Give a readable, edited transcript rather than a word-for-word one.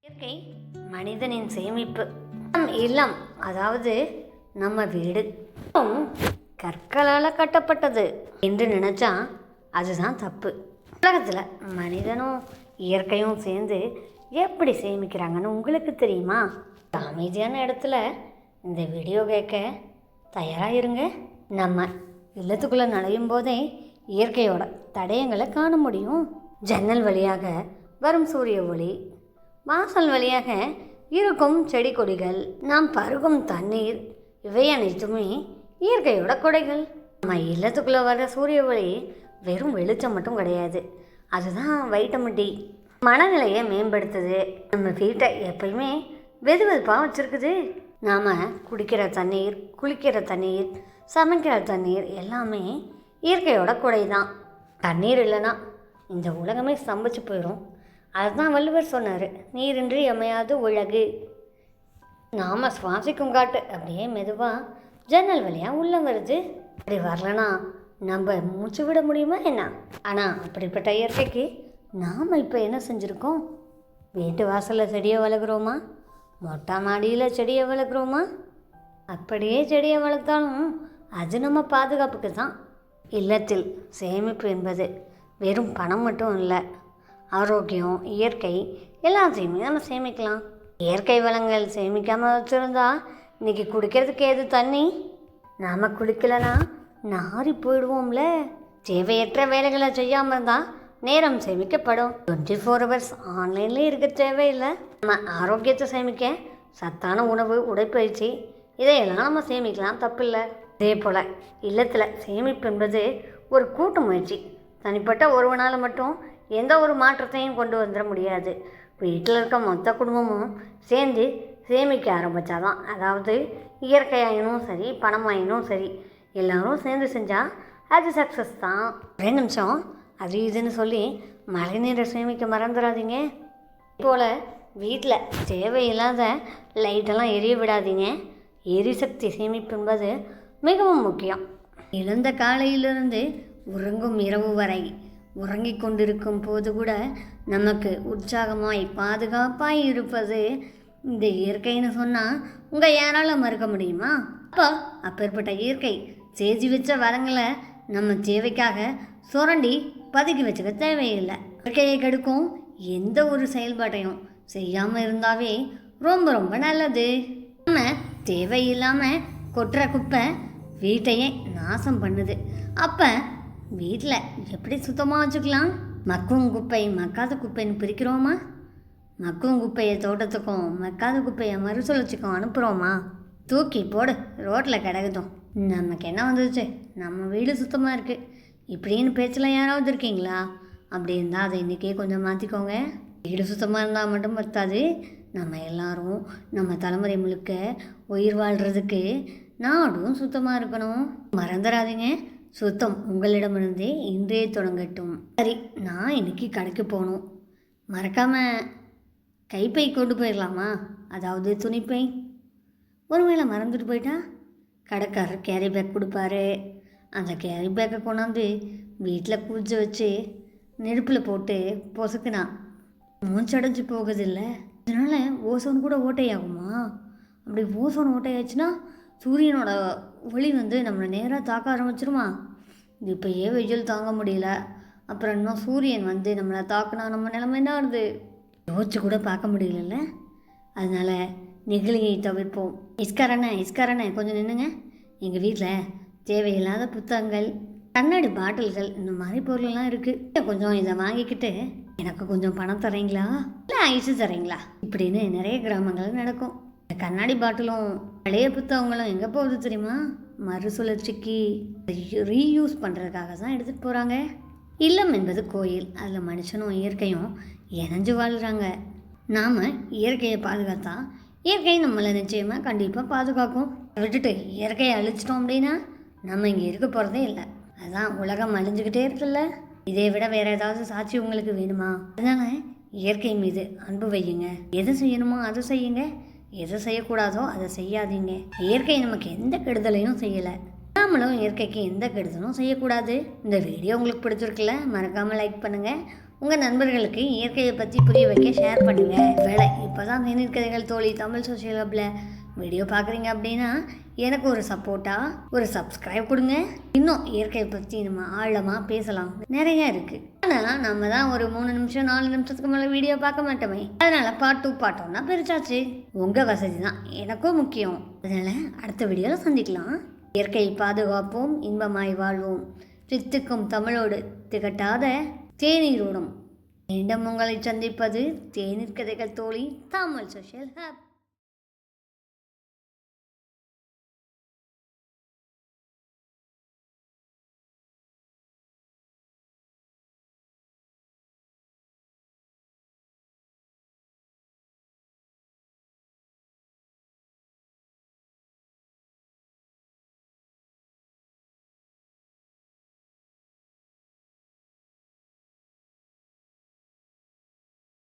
இயற்கை மனிதனின் சேமிப்பு. நம் இல்லம், அதாவது நம்ம வீடு கற்களால் கட்டப்பட்டது என்று நினச்சா அதுதான் தப்பு. உலகத்தில் மனிதனும் இயற்கையும் சேர்ந்து எப்படி சேமிக்கிறாங்கன்னு உங்களுக்கு தெரியுமா? அமைதியான இடத்துல இந்த வீடியோ கேட்க தயாராக இருங்க. நம்ம இல்லத்துக்குள்ளே நுழையும் போதே இயற்கையோட தடயங்களை காண முடியும். ஜன்னல் வழியாக வரும் சூரிய ஒளி, வாசல் வழியாக இருக்கும் செடி கொடிகள், நாம் பருகும் தண்ணீர், இவை அனைத்துமே இயற்கையோட கொடைகள். நம்ம இல்லத்துக்குள்ளே வர சூரிய ஒளி வெறும் வெளிச்சம் மட்டும் கிடையாது, அதுதான் வைட்டமின் டி. மனநிலையை மேம்படுத்துது. நம்ம வீட்டை எப்பயுமே வெதுவெதுப்பாக வச்சுருக்குது. நாம் குடிக்கிற தண்ணீர், குளிக்கிற தண்ணீர், சமைக்கிற தண்ணீர் எல்லாமே இயற்கையோட கொடை தான். தண்ணீர் இல்லைன்னா இந்த உலகமே ஸ்தம்பிச்சு போயிடும். அதுதான் வள்ளுவர் சொன்னார், நீரின்றி அமையாது உலகு. நாம் சுவாசிக்கும் காட்டு அப்படியே மெதுவாக ஜன்னல் வழியாக உள்ளே வருது. அப்படி வரலனா நம்ம மூச்சு விட முடியுமா என்ன? ஆனால் அப்படிப்பட்ட இயற்கைக்கு நாம் இப்போ என்ன செஞ்சுருக்கோம்? வீட்டு வாசலில் செடியை வளர்க்குறோமா? மொட்டை மாடியில் செடியை வளர்க்குறோமா? அப்படியே செடியை வளர்த்தாலும் அது நம்ம பாதுகாப்புக்கு தான். இல்லத்தில் சேமிப்பு என்பது வெறும் பணம் மட்டும் இல்லை, ஆரோக்கியம், இயற்கை எல்லாத்தையுமே நம்ம சேமிக்கலாம். இயற்கை வளங்கள் சேமிக்காமல் வச்சுருந்தா இன்றைக்கி குடிக்கிறதுக்கு ஏது தண்ணி? நாம் குடிக்கலைன்னா நாரி போயிடுவோம்ல. தேவையற்ற வேலைகளை செய்யாமல் இருந்தால் நேரம் சேமிக்கப்படும். 24 hours ஆன்லைனில் இருக்க தேவையில்லை. நம்ம ஆரோக்கியத்தை சேமிக்க சத்தான உணவு, உடற்பயிற்சி இதையெல்லாம் நம்ம சேமிக்கலாம், தப்பில்லை. அதே போல் இல்லத்தில் சேமிப்பு என்பது ஒரு கூட்டு முயற்சி. தனிப்பட்ட ஒருவனால் மட்டும் எந்த ஒரு மாற்றத்தையும் கொண்டு வந்துட முடியாது. வீட்டில் இருக்க மொத்த குடும்பமும் சேர்ந்து சேமிக்க ஆரம்பித்தாதான், அதாவது இயற்கையாயினும் சரி, பணமாயினும் சரி, எல்லோரும் சேர்ந்து செஞ்சால் அது சக்ஸஸ் தான். ஒரே நிமிஷம் அது இதுன்னு சொல்லி மழை நீரை சேமிக்க மறந்துடாதீங்க. போல் வீட்டில் தேவையில்லாத லைட்டெல்லாம் எரிய விடாதீங்க. எரிசக்தி சேமிப்பு என்பது மிகவும் முக்கியம். இழந்த காலையிலிருந்து உறங்கும் இரவு வரை உறங்கிக் கொண்டிருக்கும் போது கூட நமக்கு உற்சாகமாய் பாதுகாப்பாய் இருப்பது இந்த இயற்கைன்னு சொன்னால் உங்கள் யாரால் மறுக்க முடியுமா? அப்பேற்பட்ட இயற்கை சேர்த்து வச்ச வளங்களை நம்ம தேவைக்காக சுரண்டி பதுக்கி வச்சுக்க தேவையில்லை. இயற்கையை கெடுக்கும் எந்த ஒரு செயல்பாட்டையும் செய்யாமல் இருந்தாவே ரொம்ப ரொம்ப நல்லது. நம்ம தேவையில்லாமல் கொட்டுற குப்பை வீட்டையே நாசம் பண்ணுது. அப்போ வீட்டில் எப்படி சுத்தமாக வச்சுக்கலாம்? மக்கும் குப்பை, மக்காத குப்பைன்னு பிரிக்கிறோமா? மக்கும் குப்பையை தோட்டத்துக்கும், மக்காத குப்பையை மறுசுழற்சிக்கும் அனுப்புகிறோமா? தூக்கி போடு, ரோட்டில் கிடக்குதோம். நமக்கு என்ன வந்துச்சு, நம்ம வீடு சுத்தமாக இருக்குது இப்படின்னு பேச்சில் யாராவது இருக்கீங்களா? அப்படி இருந்தால் அதை இன்றைக்கே கொஞ்சம் மாற்றிக்கோங்க. வீடு சுத்தமாக இருந்தால் மட்டும் பத்தாது, நம்ம எல்லாரும் நம்ம தலைமுறை முழுக்க உயிர் வாழ்கிறதுக்கு நாடும் சுத்தமாக இருக்கணும். மறந்துடாதீங்க, சுத்தம் உங்களிடமிருந்தே இன்றே தொடங்கட்டும். சரி, நான் இன்றைக்கி கடைக்கு போகணும். மறக்காமல் கைப்பை கொண்டு போயிடலாமா? அதாவது துணிப்பை. ஒருவேளை மறந்துட்டு போயிட்டா கடைக்காரர் கேரி பேக் கொடுப்பாரு. அந்த கேரி பேக்கை கொண்டாந்து வீட்டில் குளிச்சு வச்சு நெருப்பில் போட்டு பொசுக்குனா மூச்சடைஞ்சு போகுதில்லை. அதனால் ஓசோன் கூட ஓட்டையாகுமா? அப்படி ஓசோன் ஓட்டையாச்சுன்னா சூரியனோட ஒளி நம்மளை நேராக தாக்க ஆரம்பிச்சிருமா? இப்போயே வெயில் தாங்க முடியல, அப்புறம் இன்னும் சூரியன் நம்மளை தாக்குனா நம்ம நிலைமை என்ன ஆகுது? யோசிச்சு கூட பார்க்க முடியல. அதனால் நெகிழியை தவிர்ப்போம். இஸ்காரண்ணே கொஞ்சம் நின்றுங்க. எங்கள் வீட்டில் தேவையில்லாத புத்தகங்கள், கண்ணாடி பாட்டில்கள், இந்த மாதிரி பொருளெல்லாம் இருக்குது. கொஞ்சம் இதை வாங்கிக்கிட்டு எனக்கு கொஞ்சம் பணம் தரீங்களா, இல்லை ஐஸு தரீங்களா இப்படின்னு நிறைய கிராமங்கள் நடக்கும். கண்ணாடி பாட்டிலும் பழைய புத்தகங்களும் எங்கே போகுது தெரியுமா? மறுசுழற்சிக்கு, ரீயூஸ் பண்ணுறதுக்காக தான் எடுத்துகிட்டு போகிறாங்க. இல்லம் என்பது கோயில், அதில் மனுஷனும் இயற்கையும் இணைஞ்சு வாழ்கிறாங்க. நாம் இயற்கையை பாதுகாத்தா இயற்கை நம்மளை நிச்சயமாக கண்டிப்பாக பாதுகாக்கும். விட்டுட்டு இயற்கையை அழிச்சிட்டோம் அப்படின்னா நம்ம இங்கே இருக்க போகிறதே இல்லை. அதுதான் உலகம் அழிஞ்சுக்கிட்டே இருக்குல்ல. இதை விட வேறு ஏதாவது சாட்சி உங்களுக்கு வேணுமா? அதனால் இயற்கை மீது அன்பு வையுங்க. எது செய்யணுமோ அதை செய்யுங்க, எதை செய்யக்கூடாதோ அதை செய்யாதீங்க. இயற்கை நமக்கு எந்த கெடுதலையும் செய்யலை, நாமளும் இயற்கைக்கு எந்த கெடுதலும் செய்யக்கூடாது. இந்த வீடியோ உங்களுக்கு பிடிச்சிருக்குல்ல, மறக்காமல் லைக் பண்ணுங்கள். உங்கள் நண்பர்களுக்கு இயற்கையை பற்றி புரிய வைக்க ஷேர் பண்ணுங்கள். வேலை இப்போ தான் தேநீர் கதைகள் தோழி தமிழ் சோஷியல் ஹப்பில் வீடியோ பார்க்குறீங்க அப்படின்னா எனக்கு ஒரு சப்போர்ட்டாக ஒரு சப்ஸ்கிரைப் கொடுங்க. இன்னும் இயற்கையை பற்றி நம்ம ஆழமாக பேசலாம், நிறைய இருக்குது. ஆனால் நம்ம தான் ஒரு 3 நிமிஷம் 4 நிமிஷத்துக்கு மேலே வீடியோ பார்க்க மாட்டோமே. அதனால் பார்ட் 2 பார்ட் 1 பிரிச்சாச்சு. உங்கள் வசதி தான் எனக்கும் முக்கியம். அதனால் அடுத்த வீடியோவில் சந்திக்கலாம். இயற்கையை பாதுகாப்போம், இன்பமாய் வாழ்வோம். சித்துக்கும் தமிழோடு திகட்டாத தேநீரோடும் மீண்டும் உங்களை சந்திப்பது தேநீர் கதைகள் தோழி தமிழ் சோஷியல் ஹப்.